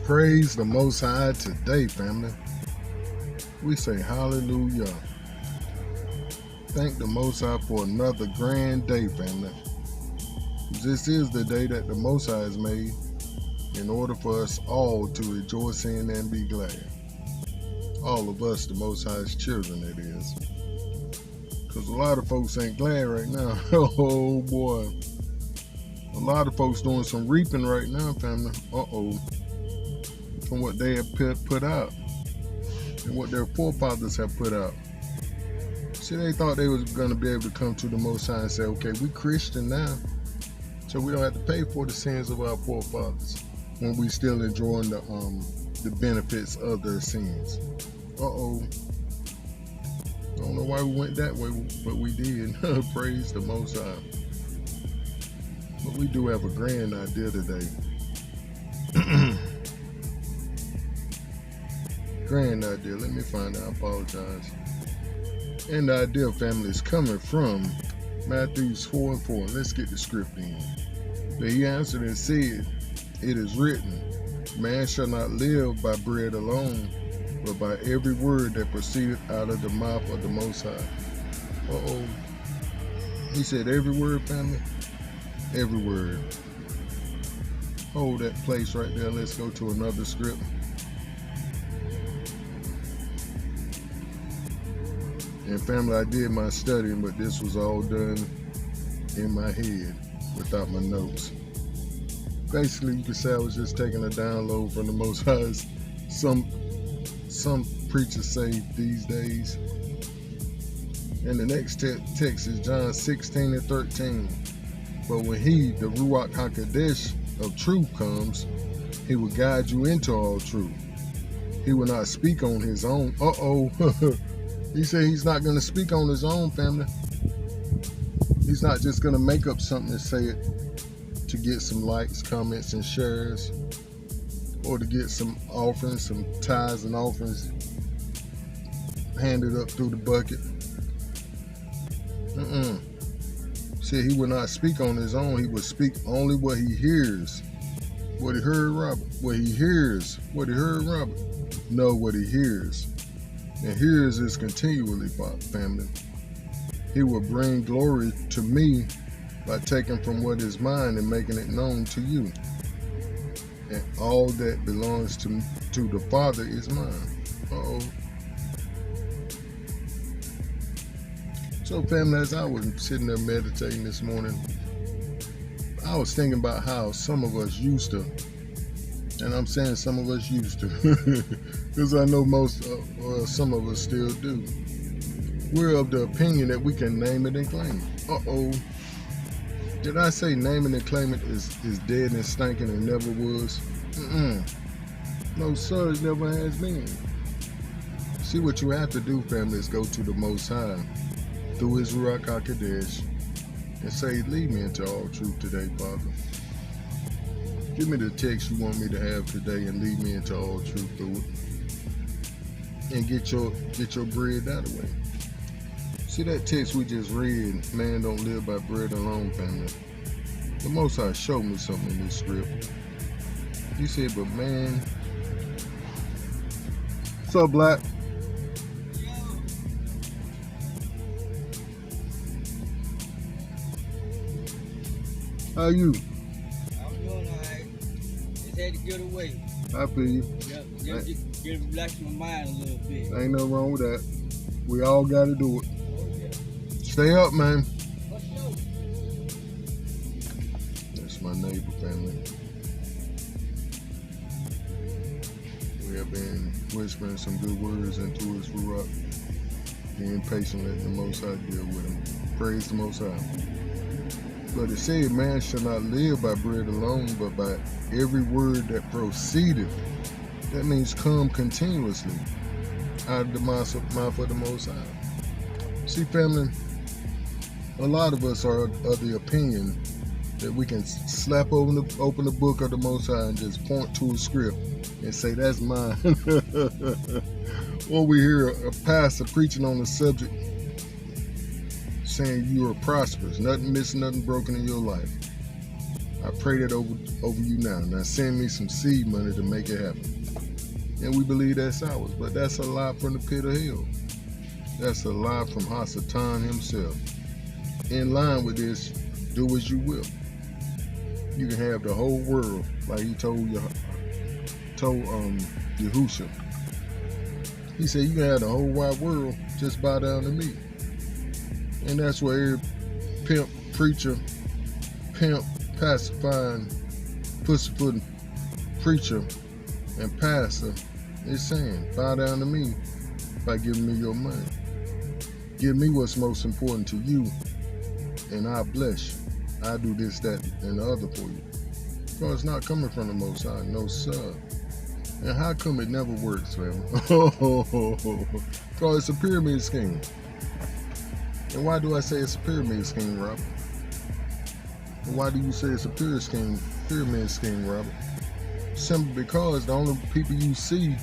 Praise the Most High today, family. We say hallelujah. Thank the Most High for another grand day, family. This is the day that the Most High has made in order for us all to rejoice in and be glad. All of us, the Most High's children, it is. Because a lot of folks ain't glad right now. Oh, boy. A lot of folks doing some reaping right now, family. From what they have put out and what their forefathers have put out. See, they thought they was going to be able to come to the Most High and say, okay, we Christian now, so we don't have to pay for the sins of our forefathers when we still enjoying the benefits of their sins. I don't know why we went that way, but we did. Praise the Most High. But we do have a grand idea today. Grand idea. Let me find out. I apologize. And the idea, family, is coming from Matthew 4:4. Let's get the script in. But he answered and said, "It is written, man shall not live by bread alone, but by every word that proceedeth out of the mouth of the Most High." He said every word, family. Every word. Hold that place right there. Let's go to another script. And family, I did my studying, but this was all done in my head without my notes. Basically, you could say I was just taking a download from the Most High's. Some preachers say these days. And the next text is John 16:13. But when he, the Ruach HaKodesh of truth, comes, he will guide you into all truth. He will not speak on his own. He said he's not going to speak on his own, family. He's not just going to make up something and say it to get some likes, comments, and shares, or to get some offerings, some tithes and offerings handed up through the bucket. Said he will not speak on his own. He will speak only what he hears. What he heard, Robert. What he hears. What he heard, Robert. No, what he hears. And hears is continually, family. He will bring glory to me by taking from what is mine and making it known to you. And all that belongs to the Father is mine. So, family, as I was sitting there meditating this morning, I was thinking about how some of us used to, and I'm saying some of us used to, because I know some of us still do. We're of the opinion that we can name it and claim it. Did I say name it and claim it is dead and stinking and never was? No, sir, it never has been. See, what you have to do, family, is go to the Most High through his Ruach HaKodesh and say, lead me into all truth today, Father. Give me the text you want me to have today and lead me into all truth through it. And get your bread out of the way. See that text we just read, man don't live by bread alone, family. The Most High showed me something in this script. He said, but man, what's up, Black? How you? I'm doing alright. Just had to get away. I feel you. Yep. Just get relax my mind a little bit. Ain't nothing wrong with that. We all got to do it. Oh, yeah. Stay up, man. What's up? That's my neighbor, family. We have been whispering some good words into his Ruach, being patient, letting the Most High deal with him. Praise the Most High. But it said, man shall not live by bread alone, but by every word that proceedeth. That means come continuously out of the mouth of the Most High. See, family, a lot of us are of the opinion that we can slap open the book of the Most High and just point to a script and say, that's mine. Or we hear a pastor preaching on the subject saying you are prosperous, nothing missing, nothing broken in your life. I pray that over you now. Now send me some seed money to make it happen. And we believe that's ours. But that's a lie from the pit of hell. That's a lie from Hasatan himself. In line with this, do as you will. You can have the whole world, like he told Yahusha. He said, you can have the whole wide world, just bow down to me. And that's what every pimp, preacher, pacifying, pussyfooting preacher and pastor is saying, bow down to me by giving me your money. Give me what's most important to you, and I'll bless you. I do this, that, and the other for you. Because it's not coming from the Most High, no sir. And how come it never works, fam? Because it's a pyramid scheme. And why do I say it's a pyramid scheme, Robert? And why do you say it's a pyramid scheme, Robert? Simply because the only people you see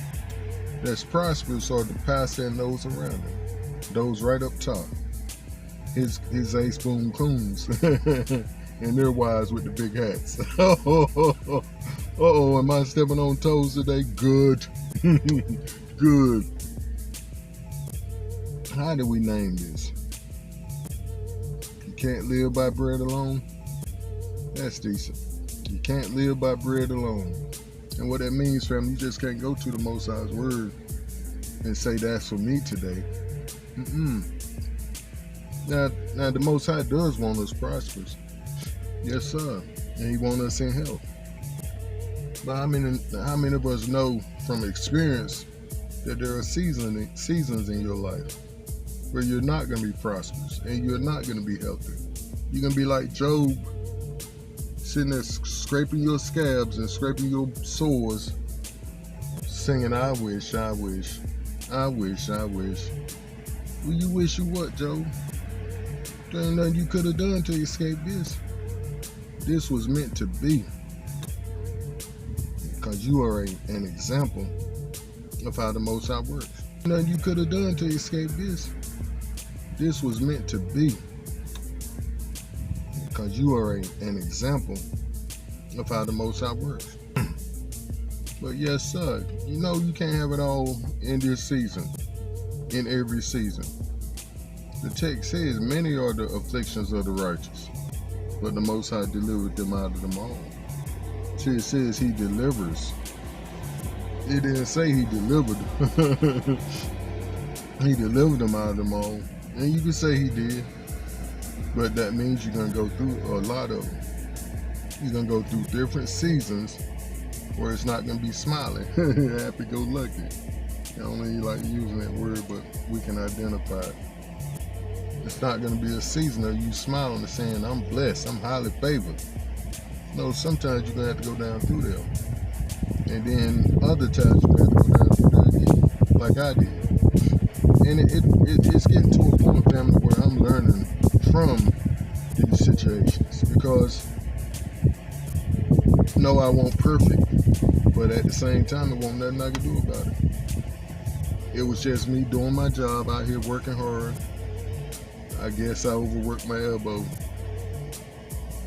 that's prosperous are the pastor and those around him. Those right up top. His ace boom coons. And their wives with the big hats. Uh-oh, am I stepping on toes today? Good. Good. How do we name this? You can't live by bread alone? That's decent. You can't live by bread alone. And what that means, family, you just can't go to the Most High's word and say that's for me today. Now the Most High does want us prosperous. Yes, sir. And he wants us in health. But how many of us know from experience that there are seasons in your life where you're not going to be prosperous and you're not going to be healthy? You're going to be like Job, sitting there scraping your scabs and scraping your sores, singing, I wish, I wish, I wish, I wish. Well, you wish you what, Job? There ain't nothing you could have done to escape this. This was meant to be. Because you are an example of how the Most High works. Nothing you could have done to escape this. This was meant to be. Because you are an example of how the Most High works. But yes, sir, you know you can't have it all in this season, in every season. The text says, many are the afflictions of the righteous, but the Most High delivered them out of them all. See, it says he delivers. It didn't say he delivered. He delivered them out of them all. And you can say he did, but that means you're going to go through a lot of them. You're going to go through different seasons where it's not going to be smiling, happy-go-lucky. I don't really like using that word, but we can identify it. It's not going to be a season of you smiling and saying, I'm blessed, I'm highly favored. No, sometimes you're going to have to go down through there. And then other times you're going to have to go down through there again, like I did. And it's getting to a point, family, where I'm learning from these situations. Because, no, I want perfect. But at the same time, it won't nothing I can do about it. It was just me doing my job out here working hard. I guess I overworked my elbow.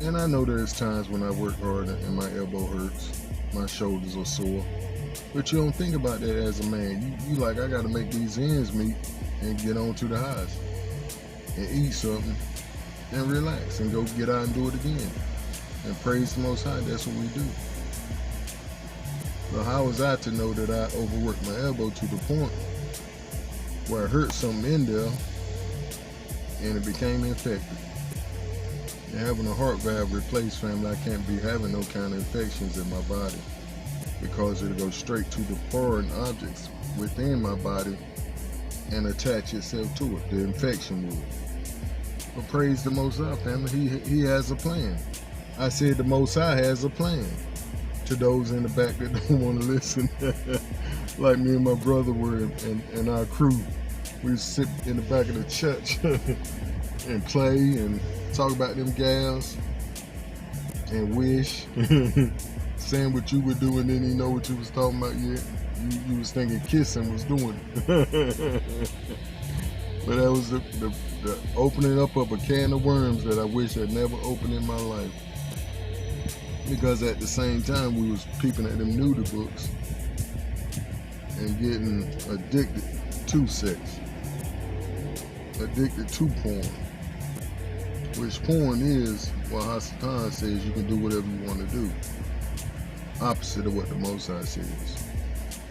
And I know there's times when I work hard and my elbow hurts. My shoulders are sore. But you don't think about that as a man. You like, I got to make these ends meet and get on to the highs. And eat something and relax and go get out and do it again. And praise the Most High, that's what we do. But how was I to know that I overworked my elbow to the point where I hurt something in there and it became infected? And having a heart valve replaced, family, I can't be having no kind of infections in my body because it'll go straight to the foreign objects within my body and attach itself to it, the infection would. But praise the Most High, family, he has a plan. I said the Most High has a plan. To those in the back that don't want to listen, like me and my brother were and our crew, we sit in the back of the church and play and talk about them gals and wish, saying what you were doing, didn't even know what you was talking about yet. You was thinking kissing was doing it. But that was the opening up of a can of worms that I wish I'd never opened in my life. Because at the same time we was peeping at them nudie books and getting addicted to sex, addicted to porn, which porn is what Hasatan says you can do whatever you want to do, opposite of what the Most High says.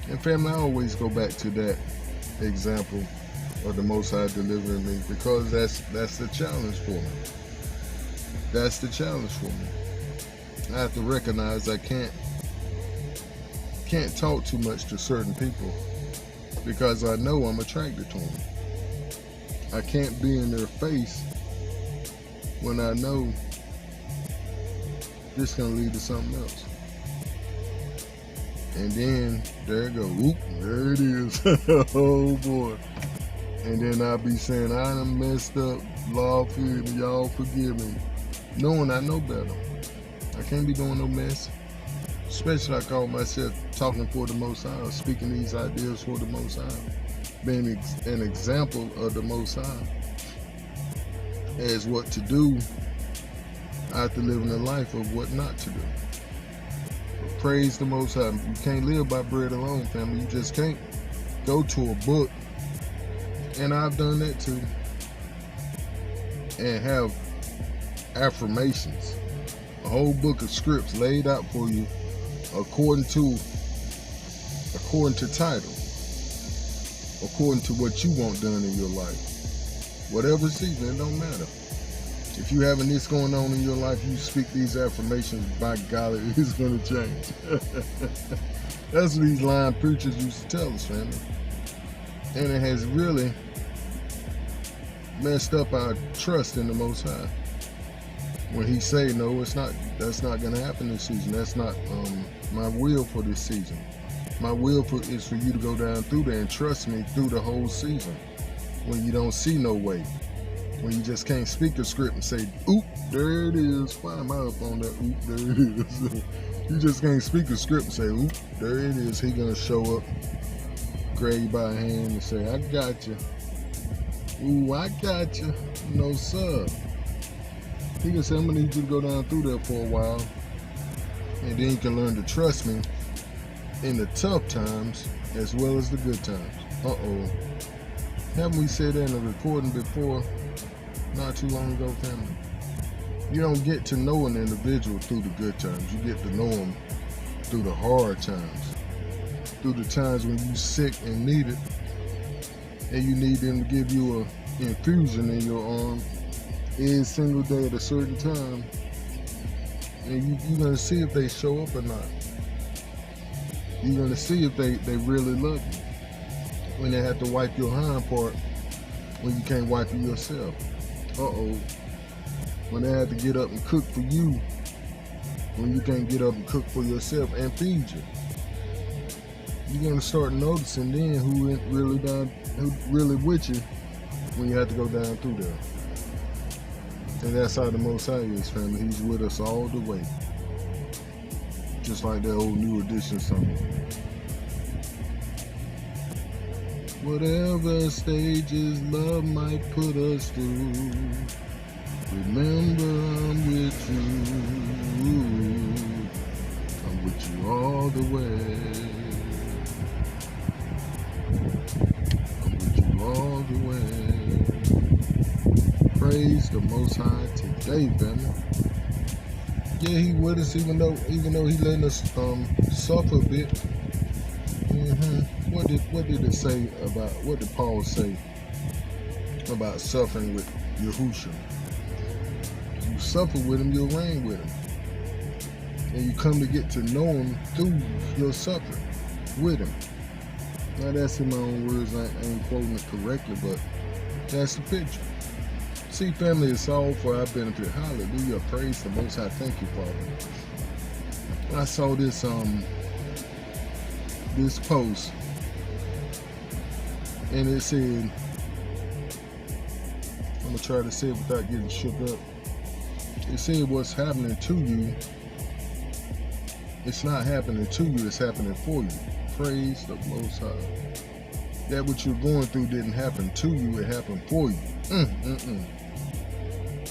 And family, I always go back to that example of the Most High delivering me, because that's the challenge for me. That's the challenge for me. I have to recognize I can't talk too much to certain people because I know I'm attracted to them. I can't be in their face when I know this gonna lead to something else. And then there it go. Oop, there it is. Oh boy. And then I'll be saying, I done messed up, Lord, y'all forgive me. Knowing I know better. I can't be doing no mess. Especially I call myself talking for the Most High, speaking these ideas for the Most High, being an example of the Most High as what to do after living a life of what not to do. But praise the Most High. You can't live by bread alone, family. You just can't go to a book, and I've done that too, and have affirmations, a whole book of scripts laid out for you according to title, according to what you want done in your life. Whatever season, it don't matter. If you having this going on in your life, you speak these affirmations, by golly, it's going to change. That's what these lying preachers used to tell us, family. And it has really messed up our trust in the Most High. When he say, no, that's not going to happen this season. That's not my will for this season. My will is for you to go down through there and trust me through the whole season. When you don't see no way. When you just can't speak the script and say, oop, there it is. Why am I up on that? Oop, there it is. You just can't speak the script and say, oop, there it is. He gonna show up, grab you by a hand and say, I got you. Ooh, I got you. No, sir. He can say, I'm gonna need you to go down through there for a while. And then you can learn to trust me in the tough times as well as the good times. Uh-oh. Haven't we said that in a recording before? Not too long ago, family. You don't get to know an individual through the good times. You get to know them through the hard times. Through the times when you're sick and need it. And you need them to give you an infusion in your arm every single day at a certain time. And you're going to see if they show up or not. You're going to see if they really love you. When they have to wipe your hind part when you can't wipe it yourself. Uh-oh. When they have to get up and cook for you when you can't get up and cook for yourself and feed you. You're going to start noticing then who really with you when you have to go down through there. And that's how the Most High is, family. He's with us all the way. Just like that old New Edition song. Whatever stages love might put us through, remember I'm with you. I'm with you all the way. I'm with you all the way. Praise the Most High today, family. Yeah, he with us even though he letting us suffer a bit. What did it say about, what did Paul say about suffering with Yahushua? You suffer with him, you'll reign with him. And you come to get to know him through your suffering with him. Now that's in my own words, I ain't quoting it correctly, but that's the picture. See, family, it's all for our benefit. Hallelujah. Praise the Most High. Thank you, Father. I saw this post, and it said, I'm going to try to say it without getting shook up. It said what's happening to you, it's not happening to you, it's happening for you. Praise the Most High. That what you're going through didn't happen to you, it happened for you.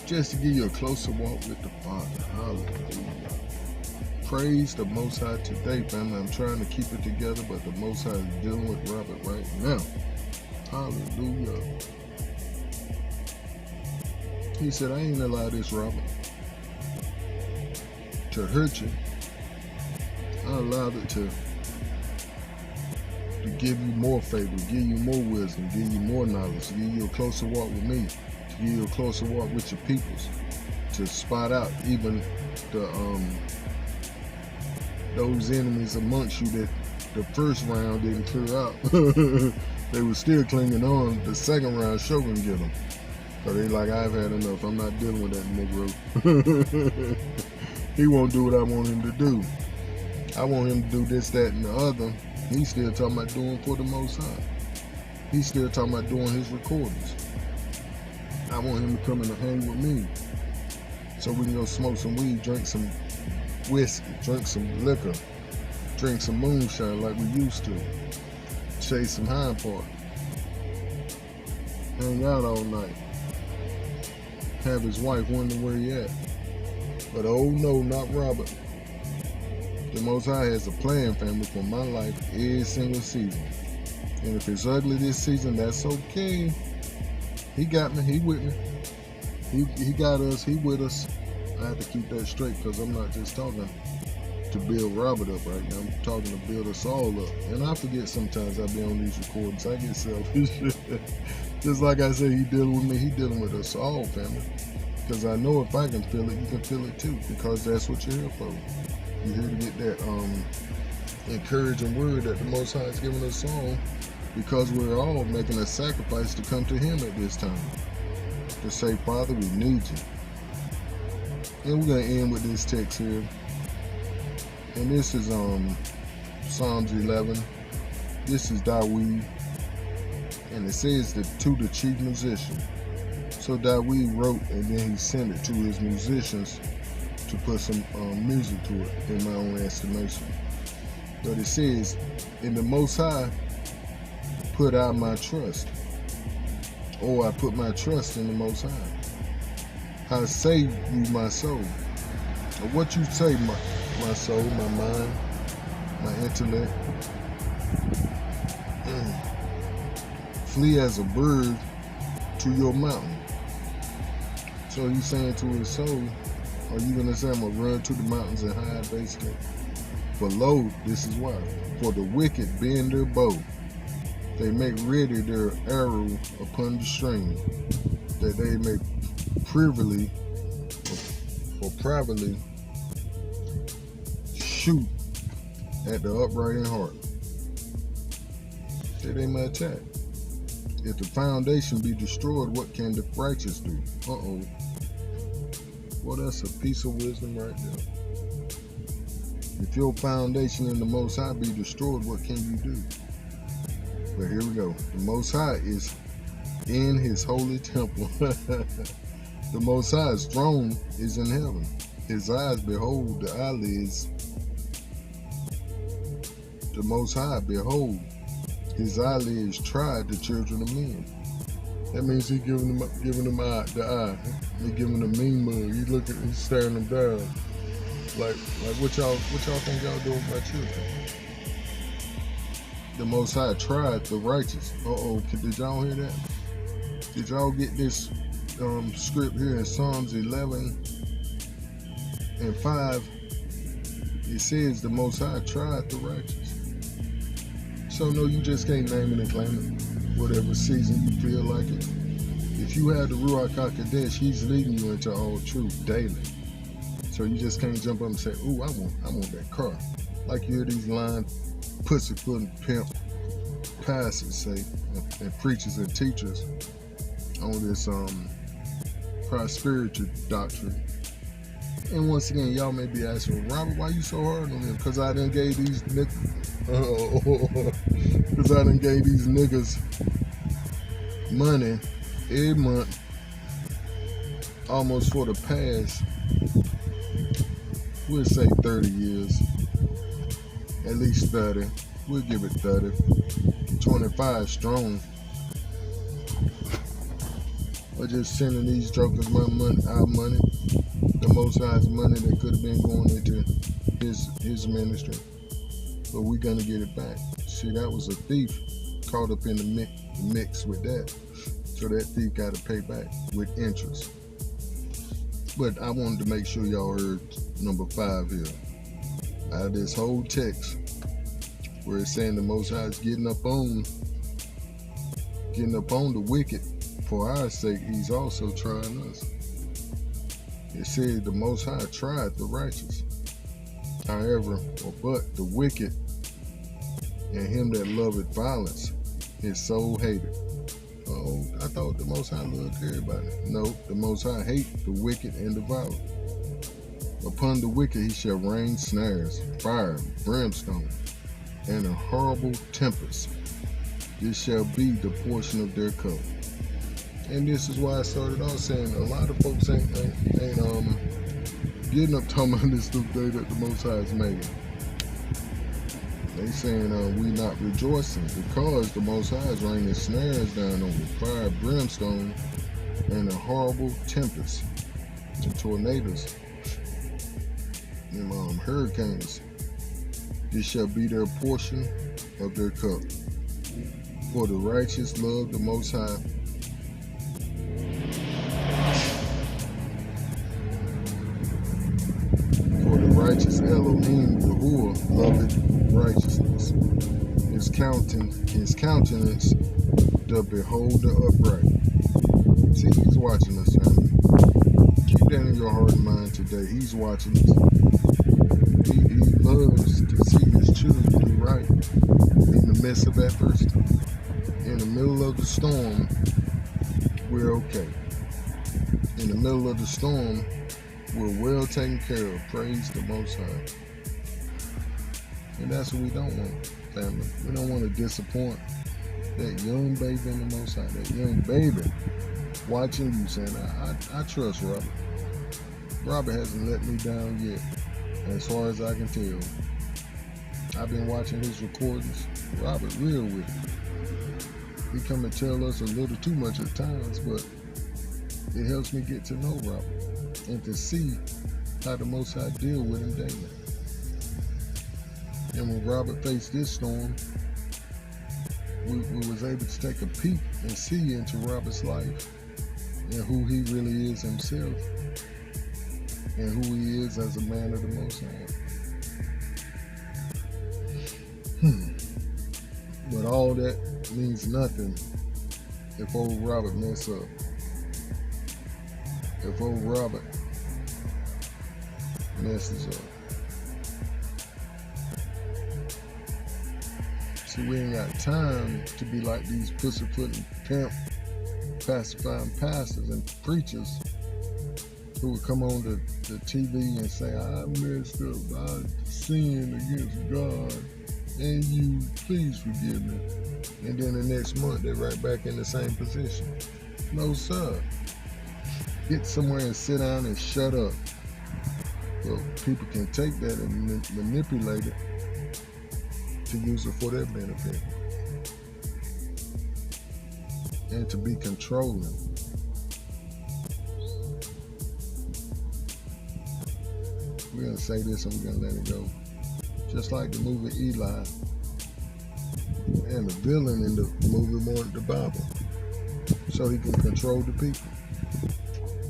Just to give you a closer walk with the Father. Hallelujah. Praise the Most High today, family. I'm trying to keep it together, but the Most High is dealing with Robert right now. Hallelujah. He said, I ain't allow this, Robert, to hurt you. I allowed it to give you more favor, give you more wisdom, give you more knowledge, to give you a closer walk with me, to give you a closer walk with your peoples, to spot out even the those enemies amongst you that the first round didn't clear out. They were still clinging on. The second round sure gonna get them. So they like, I've had enough. I'm not dealing with that Negro. He won't do what I want him to do. I want him to do this, that, and the other. He's still talking about doing for the Most High. He's still talking about doing his recordings. I want him to come in and hang with me, so we can go smoke some weed, drink some whiskey, drink some liquor, drink some moonshine like we used to, chase some hind part, hang out all night, have his wife wondering where he at. But oh no, not Robert. The Most High has a plan, family, for my life every single season. And if it's ugly this season, that's okay. He got me, he with me. He got us, he with us. I have to keep that straight because I'm not just talking to build Robert up right now. I'm talking to build us all up. And I forget sometimes I be on these recordings. I get selfish. Just like I said, he dealing with me, he dealing with us all, family. Because I know if I can feel it, you can feel it too. Because that's what you're here for. You're here to get that encouraging word that the Most High is giving us all. Because we're all making a sacrifice to come to him at this time. To say, Father, we need you. And we're going to end with this text here. And this is Psalms 11. This is Dawid. And it says that to the chief musician. So Dawid wrote and then he sent it to his musicians to put some music to it, in my own estimation. But it says, in the Most High put I my trust. Or I put my trust in the Most High. How save you my soul? Or what you say, my soul, my mind, my intellect? Flee as a bird to your mountain. So he's saying to his soul, are you going to say I'm going to run to the mountains and hide, basically? For lo, this is why. For the wicked bend their bow. They make ready their arrow upon the string, that they may privily or privately shoot at the upright in heart, that they may attack. If the foundation be destroyed, what can the righteous do? Well, that's a piece of wisdom right there. If your foundation in the Most High be destroyed, what can you do? But here we go. The Most High is in his holy temple. The Most High's throne is in heaven. His eyes behold the eyelids. The Most High behold his eyelids tried the children of men. That means he giving them the eye. He giving them mean mug. He's staring them down. Like what y'all think y'all doing with my children? The Most High tried the righteous. Did y'all hear that? Did y'all get this script here in Psalms 11 and 5? It says the Most High tried the righteous. So no, you just can't name it and claim it. Whatever season you feel like it. If you have the Ruach HaKodesh, he's leading you into all truth daily. So you just can't jump up and say, ooh, I want that car. Like you hear these lying pussyfoot pimp pastors say, and preachers and teachers on this prosperity doctrine. And once again, y'all may be asking, Robert, why you so hard on them? Because I done gave these niggas money every month, almost for the past, we'll say 30 years, at least 30. We'll give it 30, 25 strong. Or just sending these jokers our money, the Most High's money that could have been going into his ministry, but we're gonna get it back. See, that was a thief caught up in the mix with that, so that thief got to pay back with interest. But I wanted to make sure y'all heard number 5 here. Out of this whole text, where it's saying the Most High is getting up on the wicked for our sake, He's also trying us. It said the Most High tried the righteous. However, but the wicked and him that loveth violence, his soul hated. Oh, I thought the Most High loved everybody. No, the Most High hate the wicked and the violent. Upon the wicked He shall rain snares, fire, brimstone, and a horrible tempest. This shall be the portion of their cup. And this is why I started off saying a lot of folks ain't getting up talking about this new day that the Most High is making. They saying we not rejoicing because the Most High is raining snares down on the fire, brimstone, and a horrible tempest, and tornadoes, and hurricanes. This shall be their portion of their cup. For the righteous love the Most High. For the righteous Elohim, Yahuwah, loveth righteousness. His countenance doth behold the upright. See, He's watching us, family. Keep that in your heart and mind today. He's watching us. He loves to see His children do right in the midst of adversity. In the middle of the storm, we're okay. In the middle of the storm, we're well taken care of. Praise the Most High. And that's what we don't want, family. We don't want to disappoint that young baby in the Most High, that young baby watching you saying, I trust Robert. Robert hasn't let me down yet, as far as I can tell. I've been watching his recordings. Robert real with it. He come and tell us a little too much at times, but it helps me get to know Robert and to see how the Most High deal with him daily. And when Robert faced this storm, we was able to take a peek and see into Robert's life and who he really is himself and who he is as a man of the Most High. But all that means nothing if old Robert mess up. If old Robert messes up. See, we ain't got time to be like these pussyfooting pimp pacifying pastors and preachers who would come on the TV and say, I messed up, I sinned against God, and you please forgive me. And then the next month they're right back in the same position. No, sir. Get somewhere and sit down and shut up. So people can take that and manipulate it to use it for their benefit. And to be controlling. We're going to say this and we're going to let it go. Just like the movie Eli. And the villain in the movie wanted the Bible. So he can control the people.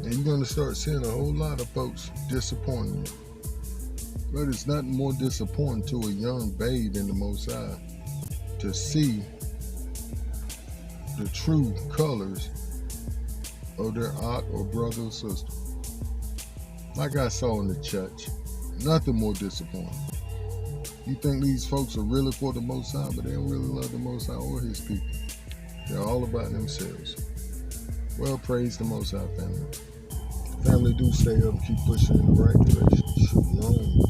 And you're going to start seeing a whole lot of folks disappointing you. But it's nothing more disappointing to a young babe in the Most High to see the true colors of their aunt or brother or sister. Like I saw in the church. Nothing more disappointing. You think these folks are really for the Most High, but they don't really love the Most High or His people. They're all about themselves. Well, praise the Most High, family. Family, do stay up, keep pushing in the right direction. Shalom.